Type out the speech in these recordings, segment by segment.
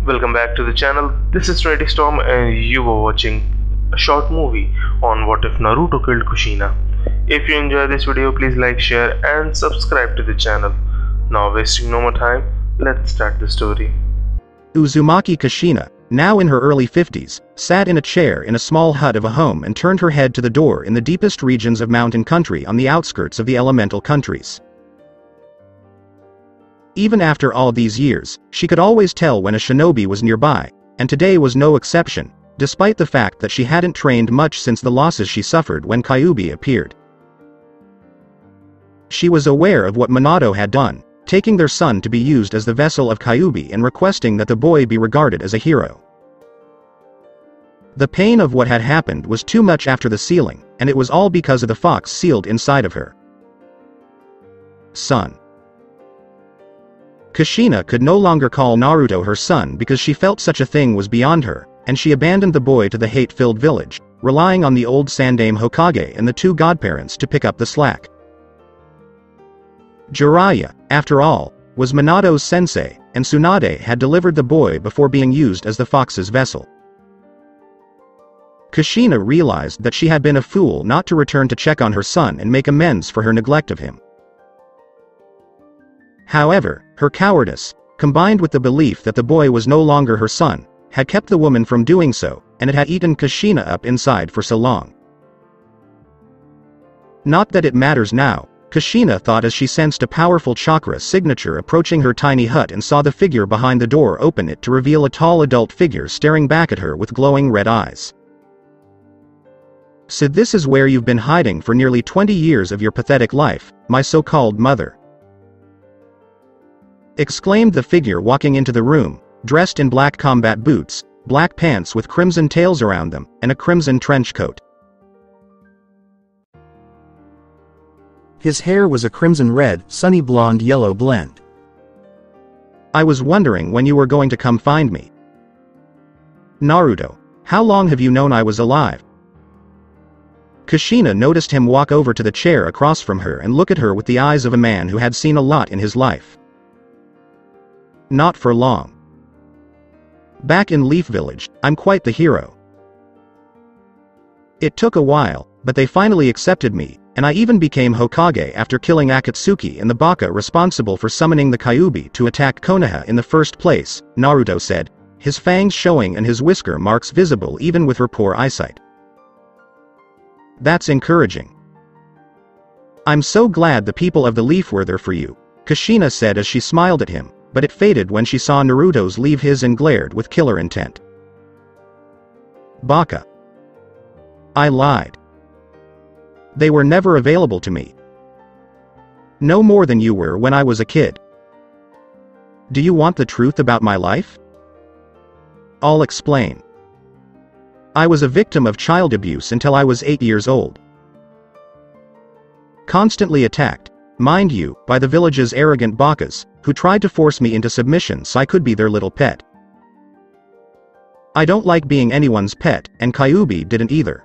Welcome back to the channel. This is Trinity Storm and you were watching a short movie on what if Naruto killed Kushina. If you enjoy this video, please like, share and subscribe to the channel. Now wasting no more time, let's start the story. Uzumaki Kushina, now in her early 50s, sat in a chair in a small hut of a home and turned her head to the door in the deepest regions of mountain country on the outskirts of the elemental countries. Even after all these years, she could always tell when a shinobi was nearby, and today was no exception, despite the fact that she hadn't trained much since the losses she suffered when Kyuubi appeared. She was aware of what Minato had done, taking their son to be used as the vessel of Kyuubi and requesting that the boy be regarded as a hero. The pain of what had happened was too much after the sealing, and it was all because of the fox sealed inside of her. Son. Kushina could no longer call Naruto her son because she felt such a thing was beyond her, and she abandoned the boy to the hate-filled village, relying on the old Sandaime Hokage and the two godparents to pick up the slack. Jiraiya, after all, was Minato's sensei, and Tsunade had delivered the boy before being used as the fox's vessel. Kushina realized that she had been a fool not to return to check on her son and make amends for her neglect of him. However, her cowardice, combined with the belief that the boy was no longer her son, had kept the woman from doing so, and it had eaten Kushina up inside for so long. Not that it matters now, Kushina thought as she sensed a powerful chakra signature approaching her tiny hut and saw the figure behind the door open it to reveal a tall adult figure staring back at her with glowing red eyes. "So this is where you've been hiding for nearly 20 years of your pathetic life, my so-called mother," exclaimed the figure walking into the room, dressed in black combat boots, black pants with crimson tails around them, and a crimson trench coat. His hair was a crimson red, sunny blonde yellow blend. "I was wondering when you were going to come find me. Naruto, how long have you known I was alive?" Kushina noticed him walk over to the chair across from her and look at her with the eyes of a man who had seen a lot in his life. "Not for long. Back in Leaf Village, I'm quite the hero. It took a while, but they finally accepted me, and I even became Hokage after killing Akatsuki and the Baka responsible for summoning the Kyuubi to attack Konoha in the first place," Naruto said, his fangs showing and his whisker marks visible even with her poor eyesight. "That's encouraging. I'm so glad the people of the Leaf were there for you," Kushina said as she smiled at him, but it faded when she saw Naruto's leave his and glared with killer intent. "Baka. I lied. They were never available to me. No more than you were when I was a kid. Do you want the truth about my life? I'll explain. I was a victim of child abuse until I was 8 years old. Constantly attacked, mind you, by the village's arrogant Bakas, who tried to force me into submission so I could be their little pet. I don't like being anyone's pet, and Kyuubi didn't either.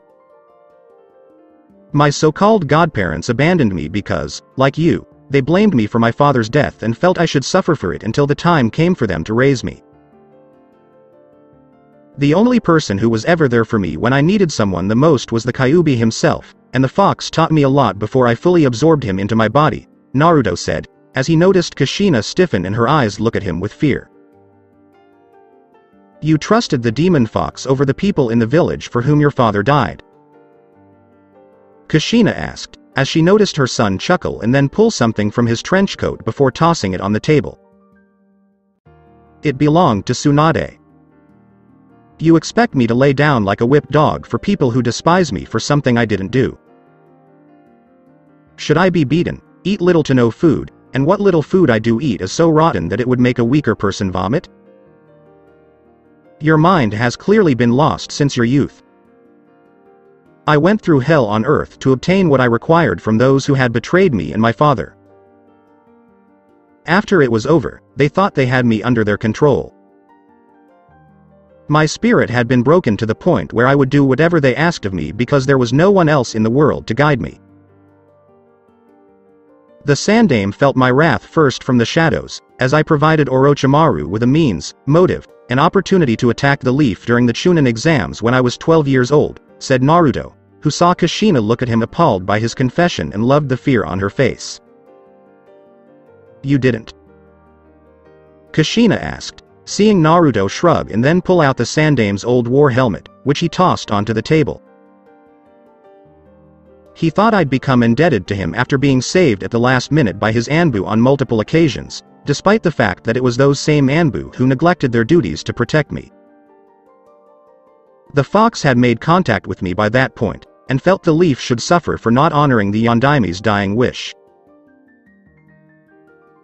My so-called godparents abandoned me because, like you, they blamed me for my father's death and felt I should suffer for it until the time came for them to raise me. The only person who was ever there for me when I needed someone the most was the Kyuubi himself, and the fox taught me a lot before I fully absorbed him into my body," Naruto said, as he noticed Kushina stiffen and her eyes look at him with fear. "You trusted the demon fox over the people in the village for whom your father died?" Kushina asked, as she noticed her son chuckle and then pull something from his trench coat before tossing it on the table. "It belonged to Tsunade. You expect me to lay down like a whipped dog for people who despise me for something I didn't do? Should I be beaten, eat little to no food, and what little food I do eat is so rotten that it would make a weaker person vomit? Your mind has clearly been lost since your youth. I went through hell on earth to obtain what I required from those who had betrayed me and my father. After it was over, they thought they had me under their control. My spirit had been broken to the point where I would do whatever they asked of me because there was no one else in the world to guide me. The Sandaime felt my wrath first from the shadows, as I provided Orochimaru with a means, motive, an opportunity to attack the leaf during the Chunin exams when I was 12 years old, said Naruto, who saw Kushina look at him appalled by his confession and loved the fear on her face. You didn't? Kushina asked, seeing Naruto shrug and then pull out the Sandame's old war helmet, which he tossed onto the table. He thought I'd become indebted to him after being saved at the last minute by his Anbu on multiple occasions, despite the fact that it was those same Anbu who neglected their duties to protect me. The fox had made contact with me by that point, and felt the leaf should suffer for not honoring the Yondaime's dying wish.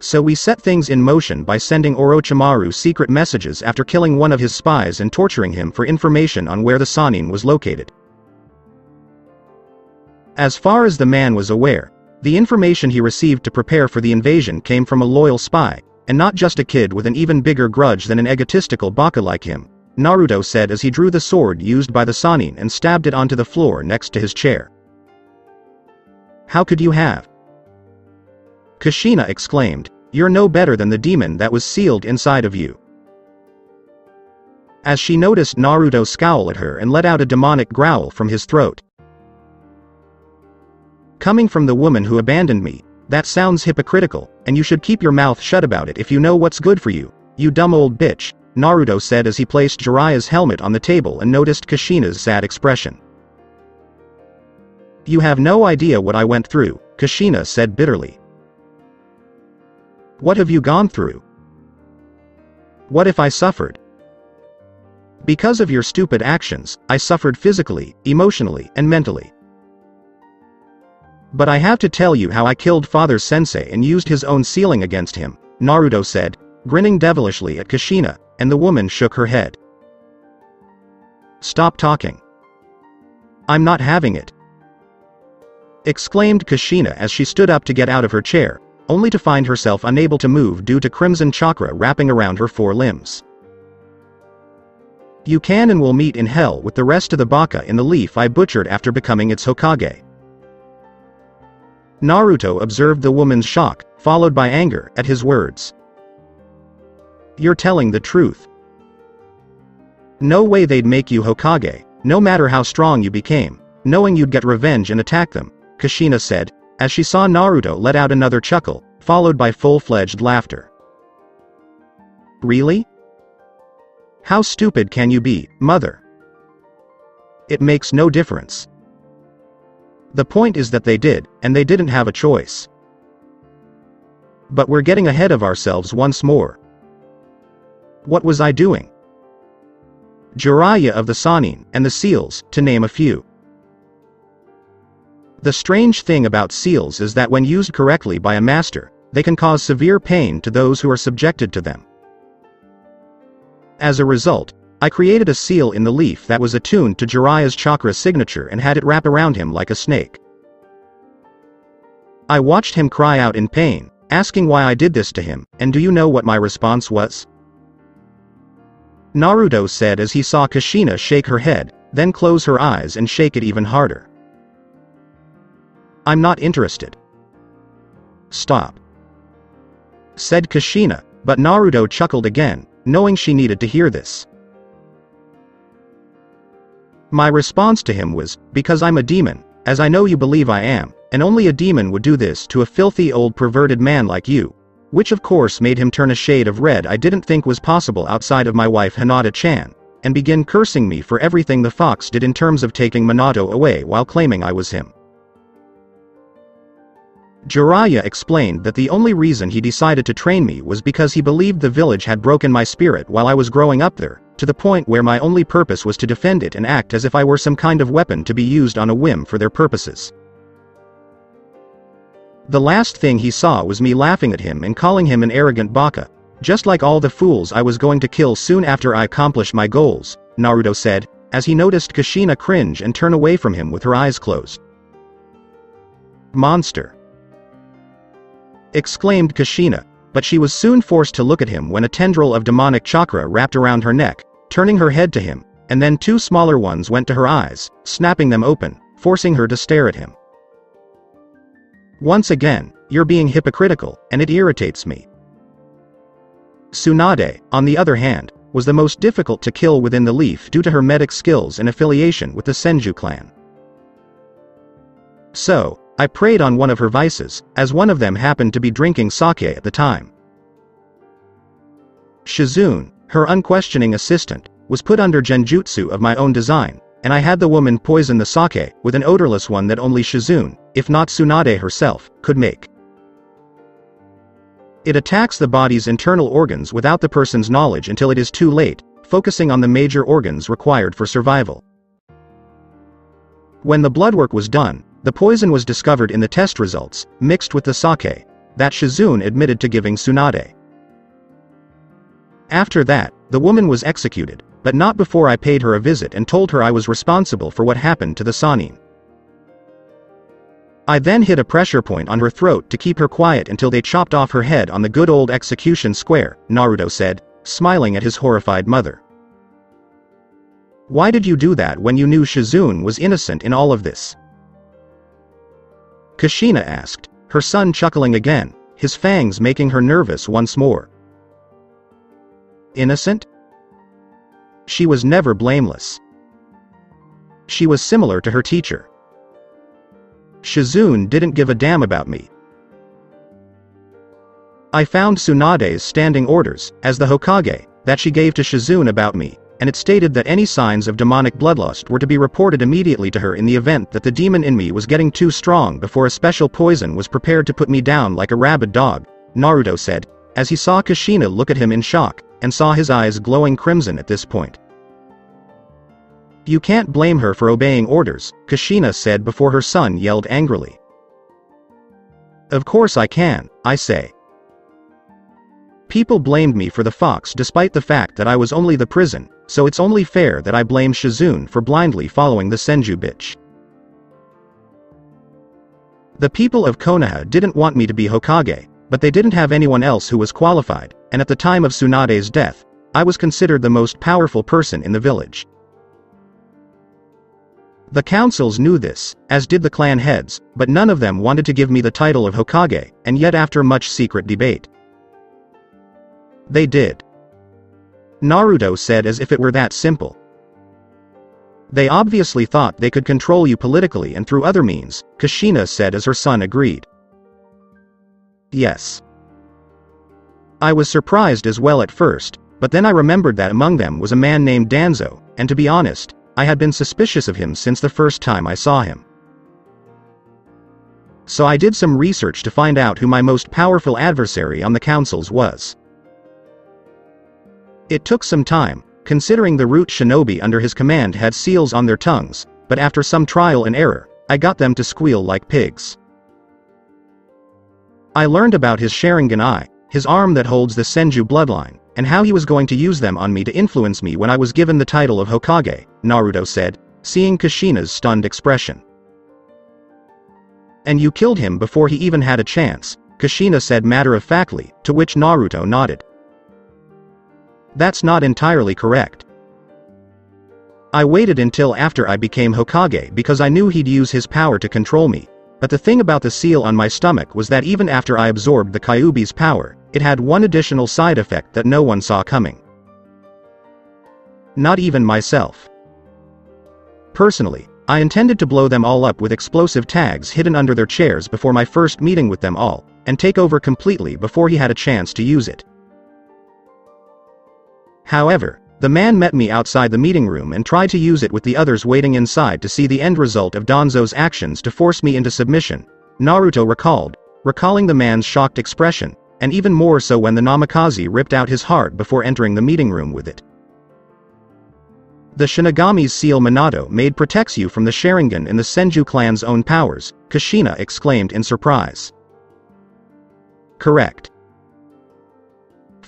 So we set things in motion by sending Orochimaru secret messages after killing one of his spies and torturing him for information on where the Sannin was located. As far as the man was aware, the information he received to prepare for the invasion came from a loyal spy, and not just a kid with an even bigger grudge than an egotistical baka like him, Naruto said as he drew the sword used by the Sannin and stabbed it onto the floor next to his chair. How could you have? Kushina exclaimed, you're no better than the demon that was sealed inside of you. As she noticed Naruto scowl at her and let out a demonic growl from his throat. Coming from the woman who abandoned me, that sounds hypocritical, and you should keep your mouth shut about it if you know what's good for you, you dumb old bitch, Naruto said as he placed Jiraiya's helmet on the table and noticed Kushina's sad expression. You have no idea what I went through, Kushina said bitterly. What have you gone through? What if I suffered? Because of your stupid actions, I suffered physically, emotionally, and mentally. But I have to tell you how I killed Father Sensei and used his own sealing against him, Naruto said, grinning devilishly at Kushina, and the woman shook her head. Stop talking. I'm not having it. Exclaimed Kushina as she stood up to get out of her chair, only to find herself unable to move due to crimson chakra wrapping around her 4 limbs. You can and will meet in hell with the rest of the baka in the leaf I butchered after becoming its Hokage. Naruto observed the woman's shock, followed by anger, at his words. You're telling the truth. No way they'd make you Hokage, no matter how strong you became, knowing you'd get revenge and attack them, Kushina said, as she saw Naruto let out another chuckle, followed by full-fledged laughter. Really? How stupid can you be, mother? It makes no difference. The point is that they did, and they didn't have a choice. But we're getting ahead of ourselves once more. What was I doing? Jiraiya of the Sannin, and the seals, to name a few. The strange thing about seals is that when used correctly by a master, they can cause severe pain to those who are subjected to them. As a result, I created a seal in the leaf that was attuned to Jiraiya's chakra signature and had it wrap around him like a snake. I watched him cry out in pain, asking why I did this to him, and do you know what my response was? Naruto said as he saw Kushina shake her head, then close her eyes and shake it even harder. I'm not interested. Stop. Said Kushina, but Naruto chuckled again, knowing she needed to hear this. My response to him was, because I'm a demon, as I know you believe I am, and only a demon would do this to a filthy old perverted man like you, which of course made him turn a shade of red I didn't think was possible outside of my wife Hinata-chan, and begin cursing me for everything the fox did in terms of taking Minato away while claiming I was him. Jiraiya explained that the only reason he decided to train me was because he believed the village had broken my spirit while I was growing up there, to the point where my only purpose was to defend it and act as if I were some kind of weapon to be used on a whim for their purposes. The last thing he saw was me laughing at him and calling him an arrogant baka, just like all the fools I was going to kill soon after I accomplished my goals, Naruto said, as he noticed Kushina cringe and turn away from him with her eyes closed. Monster! Exclaimed Kushina, but she was soon forced to look at him when a tendril of demonic chakra wrapped around her neck, turning her head to him, and then 2 smaller ones went to her eyes, snapping them open, forcing her to stare at him. Once again, you're being hypocritical, and it irritates me. Tsunade, on the other hand, was the most difficult to kill within the Leaf due to her medic skills and affiliation with the Senju clan. So, I preyed on one of her vices, as one of them happened to be drinking sake at the time. Shizune, her unquestioning assistant, was put under genjutsu of my own design, and I had the woman poison the sake with an odorless one that only Shizune, if not Tsunade herself, could make. It attacks the body's internal organs without the person's knowledge until it is too late, focusing on the major organs required for survival. When the bloodwork was done, the poison was discovered in the test results, mixed with the sake that Shizune admitted to giving Tsunade. After that, the woman was executed, but not before I paid her a visit and told her I was responsible for what happened to the Sannin. I then hit a pressure point on her throat to keep her quiet until they chopped off her head on the good old execution square, Naruto said, smiling at his horrified mother. Why did you do that when you knew Shizune was innocent in all of this? Kushina asked, her son chuckling again, his fangs making her nervous once more. Innocent? She was never blameless. She was similar to her teacher. Shizune didn't give a damn about me. I found Tsunade's standing orders, as the Hokage, that she gave to Shizune about me, and it stated that any signs of demonic bloodlust were to be reported immediately to her in the event that the demon in me was getting too strong before a special poison was prepared to put me down like a rabid dog, Naruto said, as he saw Kushina look at him in shock, and saw his eyes glowing crimson at this point. You can't blame her for obeying orders, Kushina said before her son yelled angrily. Of course I can, I say. People blamed me for the fox despite the fact that I was only the prison, so it's only fair that I blame Shizune for blindly following the Senju bitch. The people of Konoha didn't want me to be Hokage, but they didn't have anyone else who was qualified, and at the time of Tsunade's death, I was considered the most powerful person in the village. The councils knew this, as did the clan heads, but none of them wanted to give me the title of Hokage, and yet after much secret debate, they did. Naruto said as if it were that simple. They obviously thought they could control you politically and through other means, Kushina said as her son agreed. Yes. I was surprised as well at first, but then I remembered that among them was a man named Danzo, and to be honest, I had been suspicious of him since the first time I saw him. So I did some research to find out who my most powerful adversary on the councils was. It took some time, considering the root shinobi under his command had seals on their tongues, but after some trial and error, I got them to squeal like pigs. I learned about his Sharingan eye, his arm that holds the Senju bloodline, and how he was going to use them on me to influence me when I was given the title of Hokage, Naruto said, seeing Kushina's stunned expression. And you killed him before he even had a chance, Kushina said matter-of-factly, to which Naruto nodded. That's not entirely correct. I waited until after I became Hokage because I knew he'd use his power to control me, but the thing about the seal on my stomach was that even after I absorbed the Kyuubi's power, it had one additional side effect that no one saw coming. Not even myself. Personally, I intended to blow them all up with explosive tags hidden under their chairs before my first meeting with them all, and take over completely before he had a chance to use it. However, the man met me outside the meeting room and tried to use it with the others waiting inside to see the end result of Danzo's actions to force me into submission, Naruto recalled, recalling the man's shocked expression, and even more so when the Namikaze ripped out his heart before entering the meeting room with it. The Shinigami's seal Minato made protects you from the Sharingan and the Senju clan's own powers, Kushina exclaimed in surprise. Correct.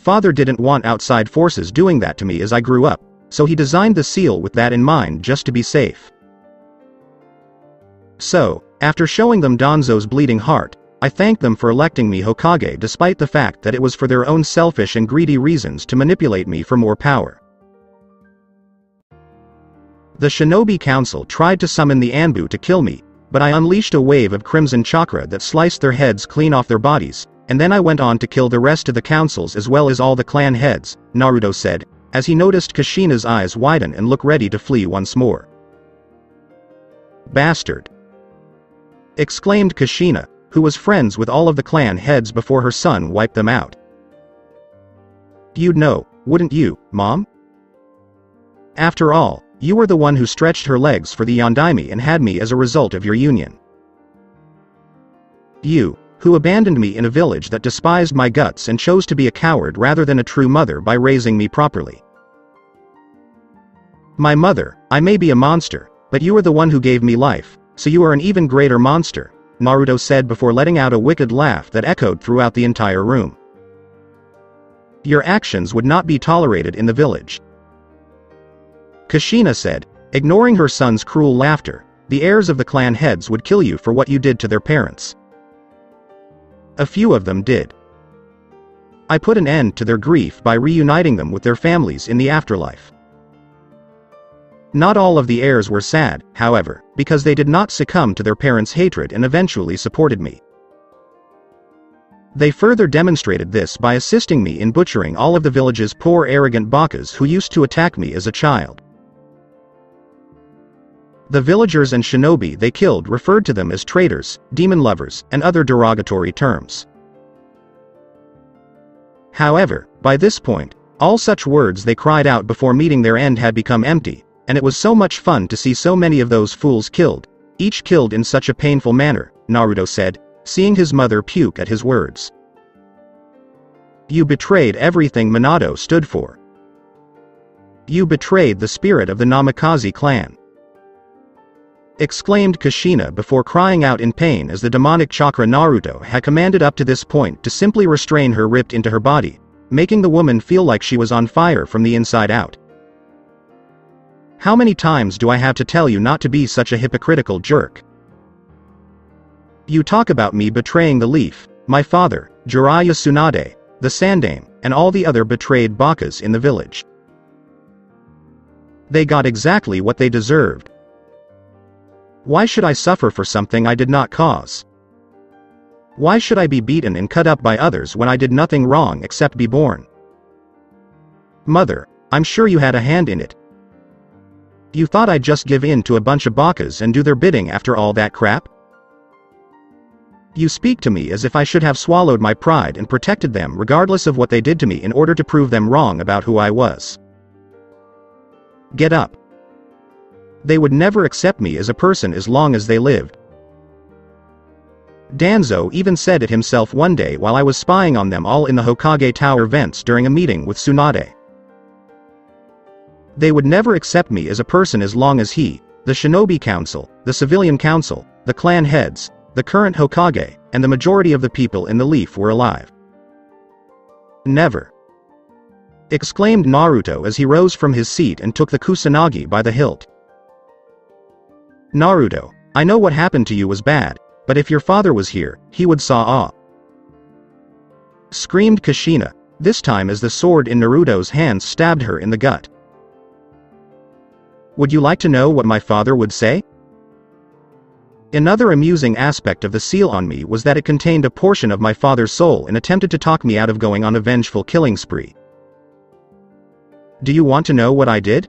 Father didn't want outside forces doing that to me as I grew up, so he designed the seal with that in mind just to be safe. So, after showing them Danzo's bleeding heart, I thanked them for electing me Hokage despite the fact that it was for their own selfish and greedy reasons to manipulate me for more power. The Shinobi Council tried to summon the Anbu to kill me, but I unleashed a wave of crimson chakra that sliced their heads clean off their bodies, and then I went on to kill the rest of the councils as well as all the clan heads, Naruto said, as he noticed Kushina's eyes widen and look ready to flee once more. "Bastard!" exclaimed Kushina, who was friends with all of the clan heads before her son wiped them out. "You'd know, wouldn't you, Mom? After all, you were the one who stretched her legs for the Yondaime and had me as a result of your union. You, who abandoned me in a village that despised my guts and chose to be a coward rather than a true mother by raising me properly. My mother, I may be a monster, but you are the one who gave me life, so you are an even greater monster," Naruto said before letting out a wicked laugh that echoed throughout the entire room. "Your actions would not be tolerated in the village," Kushina said, ignoring her son's cruel laughter. "The heirs of the clan heads would kill you for what you did to their parents. A few of them did. I put an end to their grief by reuniting them with their families in the afterlife. Not all of the heirs were sad, however, because they did not succumb to their parents' hatred and eventually supported me. They further demonstrated this by assisting me in butchering all of the village's poor arrogant bakas who used to attack me as a child. The villagers and shinobi they killed referred to them as traitors, demon lovers, and other derogatory terms. However, by this point, all such words they cried out before meeting their end had become empty, and it was so much fun to see so many of those fools killed, each killed in such a painful manner," Naruto said, seeing his mother puke at his words. "You betrayed everything Minato stood for. You betrayed the spirit of the Namikaze clan," exclaimed Kushina before crying out in pain as the demonic chakra Naruto had commanded up to this point to simply restrain her ripped into her body, making the woman feel like she was on fire from the inside out. "How many times do I have to tell you not to be such a hypocritical jerk? You talk about me betraying the Leaf, my father, Jiraiya Tsunade, the Sandaime, and all the other betrayed bakas in the village. They got exactly what they deserved. Why should I suffer for something I did not cause? Why should I be beaten and cut up by others when I did nothing wrong except be born? Mother, I'm sure you had a hand in it. You thought I'd just give in to a bunch of bakas and do their bidding after all that crap? You speak to me as if I should have swallowed my pride and protected them regardless of what they did to me in order to prove them wrong about who I was. Get up. They would never accept me as a person as long as they lived. Danzo even said it himself one day while I was spying on them all in the Hokage Tower vents during a meeting with Tsunade. They would never accept me as a person as long as he, the Shinobi Council, the Civilian Council, the clan heads, the current Hokage, and the majority of the people in the Leaf were alive. Never," exclaimed Naruto as he rose from his seat and took the kusanagi by the hilt. "Naruto, I know what happened to you was bad, but if your father was here, he would saw off," screamed Kushina, this time as the sword in Naruto's hands stabbed her in the gut. "Would you like to know what my father would say?" Another amusing aspect of the seal on me was that it contained a portion of my father's soul and attempted to talk me out of going on a vengeful killing spree. "Do you want to know what I did?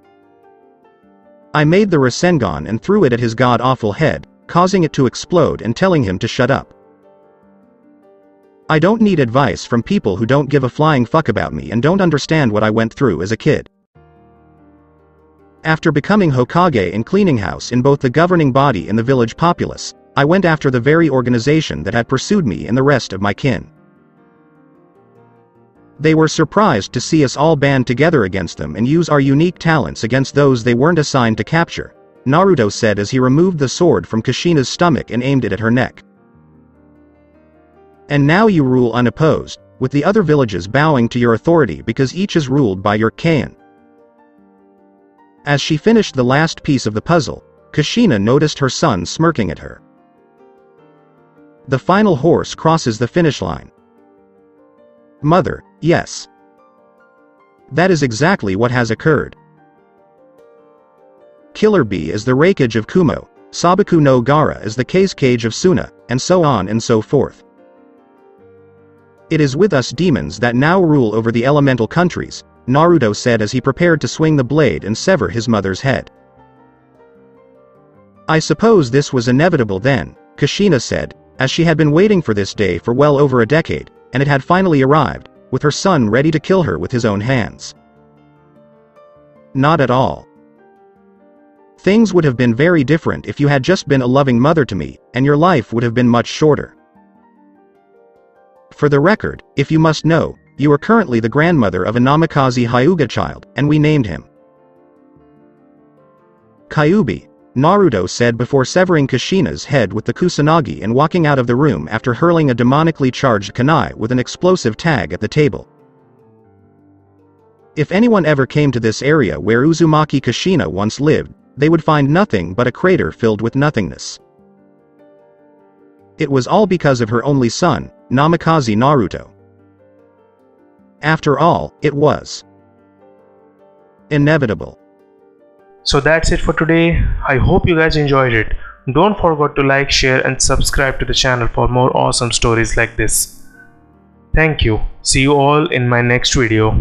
I made the Rasengan and threw it at his god-awful head, causing it to explode and telling him to shut up. I don't need advice from people who don't give a flying fuck about me and don't understand what I went through as a kid. After becoming Hokage and cleaning house in both the governing body and the village populace, I went after the very organization that had pursued me and the rest of my kin. They were surprised to see us all band together against them and use our unique talents against those they weren't assigned to capture," Naruto said as he removed the sword from Kushina's stomach and aimed it at her neck. "And now you rule unopposed, with the other villages bowing to your authority because each is ruled by your Khan." As she finished the last piece of the puzzle, Kushina noticed her son smirking at her. "The final horse crosses the finish line." "Mother, yes. That is exactly what has occurred. Killer Bee is the Reikage of Kumo, Sabaku no Gara is the Case Cage of Suna, and so on and so forth. It is with us demons that now rule over the elemental countries, Naruto said as he prepared to swing the blade and sever his mother's head. I suppose this was inevitable then, Kushina said, as she had been waiting for this day for well over a decade, and it had finally arrived, with her son ready to kill her with his own hands. Not at all. Things would have been very different if you had just been a loving mother to me, and your life would have been much shorter. For the record, if you must know, you are currently the grandmother of a Namikaze Hyuga child, and we named him Kyuubi, Naruto said before severing Kushina's head with the kusanagi and walking out of the room after hurling a demonically charged kunai with an explosive tag at the table. If anyone ever came to this area where Uzumaki Kushina once lived, they would find nothing but a crater filled with nothingness. It was all because of her only son, Namikaze Naruto. After all, it was inevitable. So that's it for today. I hope you guys enjoyed it. Don't forget to like, share and subscribe to the channel for more awesome stories like this. Thank you. See you all in my next video.